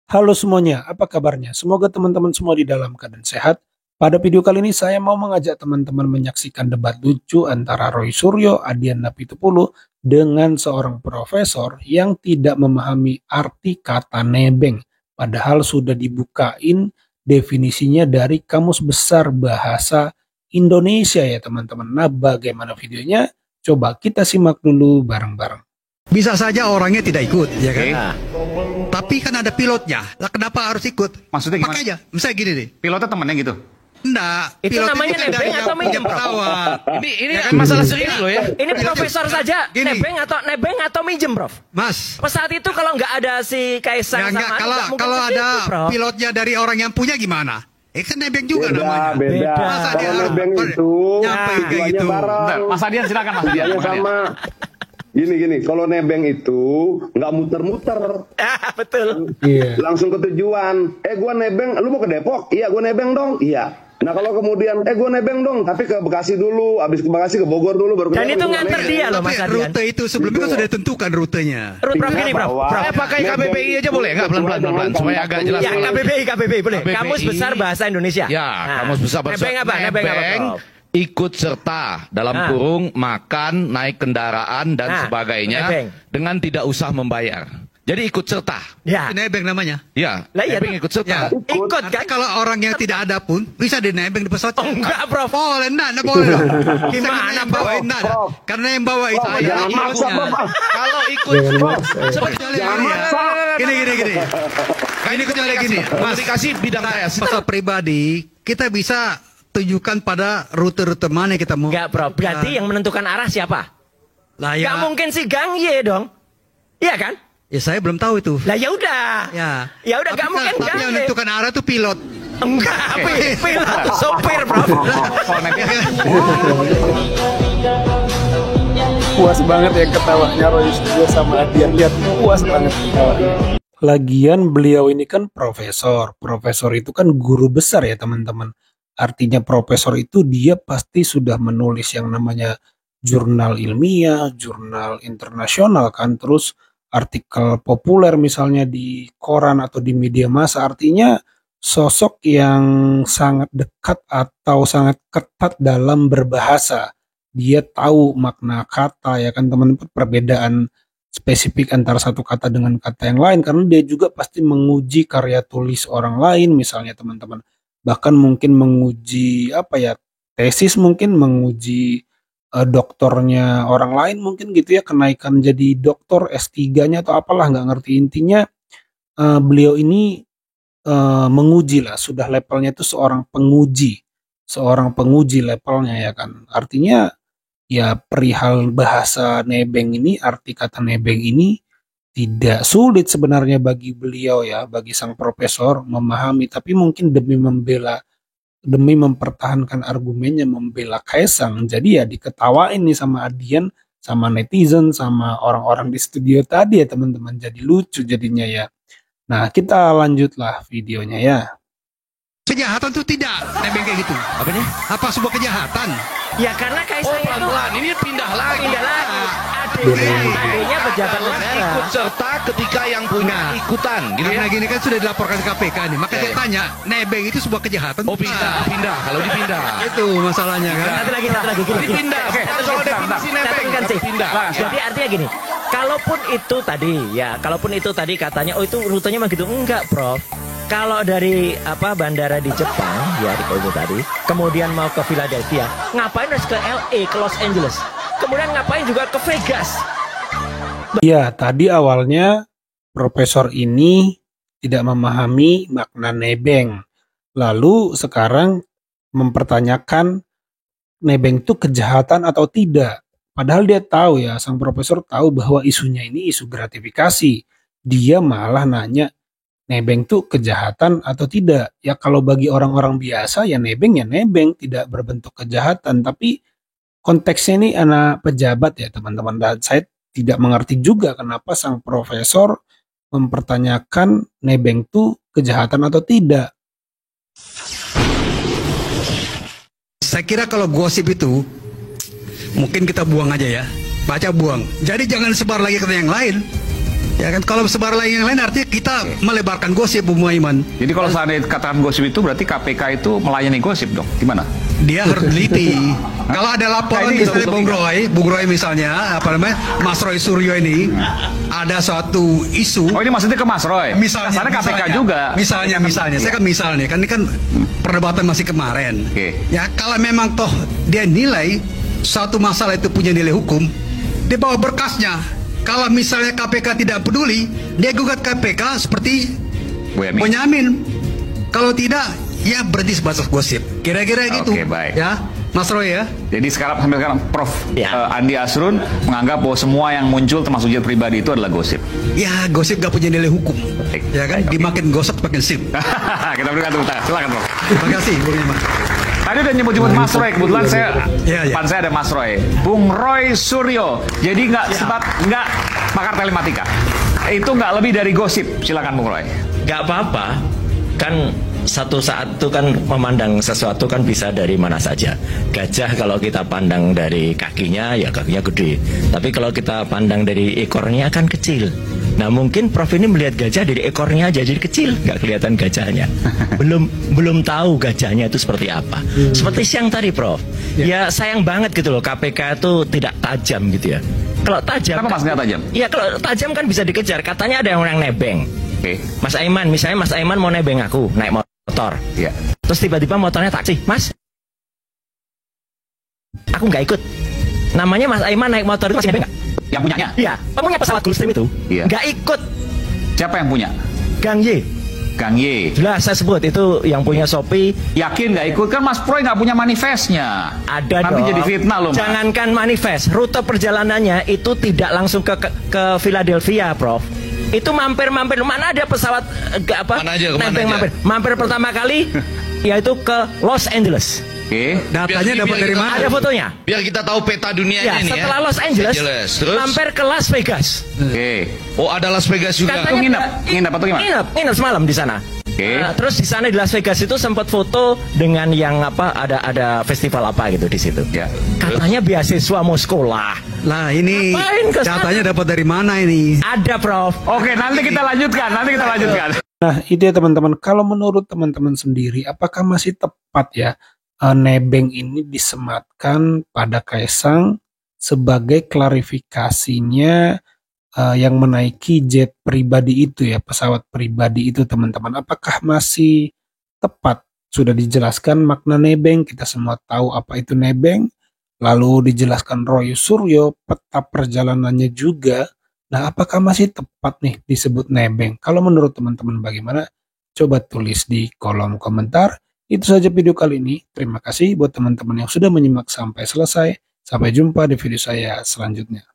Halo semuanya, apa kabarnya? Semoga teman-teman semua di dalam keadaan sehat. Pada video kali ini saya mau mengajak teman-teman menyaksikan debat lucu antara Roy Suryo, Adian Napitupulu dengan seorang profesor yang tidak memahami arti kata nebeng. Padahal sudah dibukain definisinya dari Kamus Besar Bahasa Indonesia ya teman-teman. Nah bagaimana videonya? Coba kita simak dulu bareng-bareng. Bisa saja orangnya tidak ikut, ya kan? Nah, Tapi kan ada pilotnya. Lah kenapa harus ikut? maksudnya gimana? Makanya, misalnya gini deh. Pilotnya temennya gitu. Enggak, Itu pilot namanya kan nebeng dari atau yang minjem, Prof? pesawat. Ini Ya kan? masalah serius loh ya. Ini profesor saja, Gini. nebeng atau minjem, Prof? Mas, Pesawat itu kalau nggak ada si ya Kaisang enggak, sama kalau nggak mungkin kalau ke ada situ, Prof. pilotnya dari orang yang punya gimana? Kan nebeng juga namanya. Beda. Masa dia Kalau nebeng itu nyampe kayak tujuannya gitu. bareng. Bentar, Mas Adian silakan Mas Adian. Tujuannya sama. Gini, kalau nebeng itu nggak muter-muter, Ah, betul. Iya. langsung ke tujuan. Gua nebeng, lu mau ke Depok? Iya, gua nebeng dong. Iya. Nah kalau kemudian, gua nebeng dong, tapi ke Bekasi dulu, abis ke Bekasi ke Bogor dulu, baru ke Dan Depok, itu gua nganter nebeng. dia loh, Mas Tapi Adian. rute itu sebelumnya kan sudah ditentukan rutenya. Prof, gini, Prof. Bahwa Prof, pakai KBBI aja boleh nggak? Pelan-pelan, supaya agak jelas. Ya, KBBI boleh. KBBI. Kamus Besar Bahasa Indonesia. Ya, Nah, Kamus Besar Bahasa Nebeng apa? Nebeng apa, Prof? ikut serta dalam Ah. kurung makan, naik kendaraan dan Ah, sebagainya nebeng. dengan tidak usah membayar. Jadi ikut serta. Ya. Nebeng namanya. Ya, Lah, iya, nebeng tuh. ikut serta. Ya. Ikut Nanti kan? kalau orang yang tidak ada pun bisa dinebeng di pesawat. Oh, enggak, Prof. Boleh, enggak boleh. Gimana, yang bawa Prof? enggak? Karena yang bawa itu Prof, adalah jangan maksa, ikutnya. Prof. Kalau ikut Jangan maksa. Kecuali Jangan gini ya. maksa. Gini. Ini kecuali gini. Mas, komunikasi bidang saya. pesawat pribadi kita bisa tunjukkan pada rute-rute mana yang kita mau. Enggak, Prof. Berarti yang menentukan arah siapa? Lah Enggak ya, mungkin si Gang Ye dong. Iya kan? ya saya belum tahu itu. Lah ya udah. Ya. Ya udah, nggak Tapi mungkin Tapi Gang yang Ye. menentukan arah itu pilot. Enggak, pilot sopir, Prof. Puas banget ya ketawanya Roy Suryo sama Adian. Lihat, puas banget ketawanya. Lagian beliau ini kan profesor. Profesor itu kan guru besar ya teman-teman. Artinya profesor itu dia pasti sudah menulis yang namanya jurnal ilmiah, jurnal internasional kan. Terus artikel populer misalnya di koran atau di media massa. Artinya sosok yang sangat dekat atau sangat ketat dalam berbahasa. Dia tahu makna kata ya kan teman-teman, perbedaan spesifik antara satu kata dengan kata yang lain karena dia juga pasti menguji karya tulis orang lain misalnya teman-teman, bahkan mungkin menguji apa ya, tesis, mungkin menguji doktornya orang lain mungkin gitu ya, kenaikan jadi doktor S3-nya atau apalah nggak ngerti. Intinya beliau ini menguji lah, sudah levelnya itu seorang penguji levelnya ya kan. Artinya ya perihal bahasa nebeng ini, arti kata nebeng ini tidak sulit sebenarnya bagi beliau ya, bagi sang profesor memahami, tapi mungkin demi mempertahankan argumennya membela Kaisang, jadi ya diketawain nih sama Adian, sama netizen, sama orang-orang di studio tadi ya teman-teman, jadi lucu jadinya ya. Nah kita lanjutlah videonya ya. Kejahatan itu tidak nebeng kayak gitu. Apanya? Apa sebuah kejahatan? Ya karena Kaisang itu Pelan-pelan, ini pindah lagi. pindah lagi. Adanya pejabat negara. Ikut serta ketika yang punya Nah, ikutan, gitu Karena ya. gini kan sudah dilaporkan ke KPK nih. Maka Ya, saya ya. tanya, nebeng itu sebuah kejahatan? Oh pindah, kalau dipindah. Itu masalahnya kan. Satu lagi gini. Dipindah, bukan soal definisi nebeng, Kan, tapi pindah. Jadi artinya gini, kalaupun itu tadi katanya, oh itu rutenya mah gitu, enggak, Prof. Kalau dari bandara di Jepang ya itu tadi, kemudian mau ke Philadelphia, ngapain harus ke LA, ke Los Angeles, kemudian ngapain juga ke Vegas? Ya, tadi awalnya profesor ini tidak memahami makna nebeng. Lalu sekarang mempertanyakan nebeng itu kejahatan atau tidak. Padahal dia tahu ya, sang profesor tahu bahwa isunya ini isu gratifikasi. Dia malah nanya, nebeng itu kejahatan atau tidak? Ya kalau bagi orang-orang biasa ya nebeng, tidak berbentuk kejahatan. Tapi konteksnya ini anak pejabat ya teman-teman. Dan saya tidak mengerti juga kenapa sang profesor mempertanyakan nebeng itu kejahatan atau tidak. Saya kira kalau gosip itu mungkin kita buang aja ya. Baca buang. Jadi jangan sebar lagi ke yang lain. Ya kan, kalau sebar lagi yang lain artinya kita melebarkan gosip, Bung Muhaiman. Jadi kalau seandainya katakan gosip itu berarti KPK itu melayani gosip dong. Gimana? Dia harus teliti. Kalau ada laporan Nah, ini misalnya betul-betul Bung Roy misalnya, apa namanya, Mas Roy Suryo ini ada suatu isu. Oh, ini maksudnya ke Mas Roy. Misalnya, Sana KPK juga. Misalnya, saya kan misalnya, kan ini kan perdebatan masih kemarin. Oke. Ya kalau memang toh dia nilai suatu masalah itu punya nilai hukum, dia bawa berkasnya. Kalau misalnya KPK tidak peduli, dia gugat KPK seperti Boyamin. Bonyamin. Kalau tidak, ya berarti sebatas gosip. Kira-kira gitu. Oke, baik. Ya, Mas Roy ya. Jadi sampai sekarang Prof Ya. Andi Asrun menganggap bahwa semua yang muncul termasuk jet pribadi itu adalah gosip. Ya, gosip gak punya nilai hukum. Baik. Ya kan, Baik, oke. dimakin gosip makin sip. Kita berikan tepuk tangan. Silakan Prof. Terima kasih, Bung Iman. Tadi udah nyebut-nyebut Mas Roy, kebetulan saya Iya, iya. depan saya ada Mas Roy, Bung Roy Suryo. Jadi nggak pakar telematika. Itu nggak lebih dari gosip. Silakan Bung Roy. Gak apa-apa, kan satu saat itu kan memandang sesuatu kan bisa dari mana saja. Gajah kalau kita pandang dari kakinya, ya kakinya gede. Tapi kalau kita pandang dari ekornya kan kecil. Nah mungkin Prof ini melihat gajah dari ekornya aja jadi kecil, nggak kelihatan gajahnya. Belum tahu gajahnya itu seperti apa. Seperti siang tadi Prof. Ya sayang banget gitu loh, KPK itu tidak tajam gitu ya. Kalau tajam, Kenapa Mas nggak tajam? Iya kalau tajam kan bisa dikejar. Katanya ada yang nebeng. Oke. Mas Aiman, misalnya Mas Aiman mau nebeng aku naik motor. Iya. Terus tiba-tiba motornya taksi, Mas. Aku nggak ikut. Namanya Mas Aiman naik motor itu masih nebeng nggak? Yang punyanya? Iya, punya pesawat Gulfstream itu. Iya. Nggak ikut. Siapa yang punya? Gang Y. Kang Y. Jelas saya sebut itu yang punya Shopee. Yakin nggak ikut? Kan Mas Proy nggak punya manifestnya. Ada Nanti dong. jadi fitnah loh Mas. Jangankan manifest, rute perjalanannya itu tidak langsung ke Philadelphia, Prof. Itu mampir-mampir. Mana ada pesawat Mana aja, kemana nebeng aja? mampir pertama kali yaitu ke Los Angeles. Oke. Datanya dapat dari mana? Ada fotonya. Biar kita tahu peta dunianya Ya, nih setelah ya. Los Angeles, Terus? mampir ke Las Vegas. Oke. Oh, ada Las Vegas juga. Itu nginep atau gimana? Nginep semalam di sana. Oke. Terus di sana di Las Vegas itu sempat foto dengan yang ada festival apa gitu di situ. Ya. Katanya beasiswa mau sekolah. Nah ini Ngapain ke sana? datanya dapat dari mana ini? Ada Prof. Oke, nanti kita lanjutkan. Nah, itu ya teman-teman. Kalau menurut teman-teman sendiri, apakah masih tepat ya nebeng ini disematkan pada Kaisang sebagai klarifikasinya yang menaiki jet pribadi itu ya, pesawat pribadi itu teman-teman. Apakah masih tepat? Sudah dijelaskan makna nebeng, kita semua tahu apa itu nebeng. Lalu dijelaskan Roy Suryo, peta perjalanannya juga. Nah, apakah masih tepat nih disebut nebeng? Kalau menurut teman-teman bagaimana? Coba tulis di kolom komentar. Itu saja video kali ini. Terima kasih buat teman-teman yang sudah menyimak sampai selesai. Sampai jumpa di video saya selanjutnya.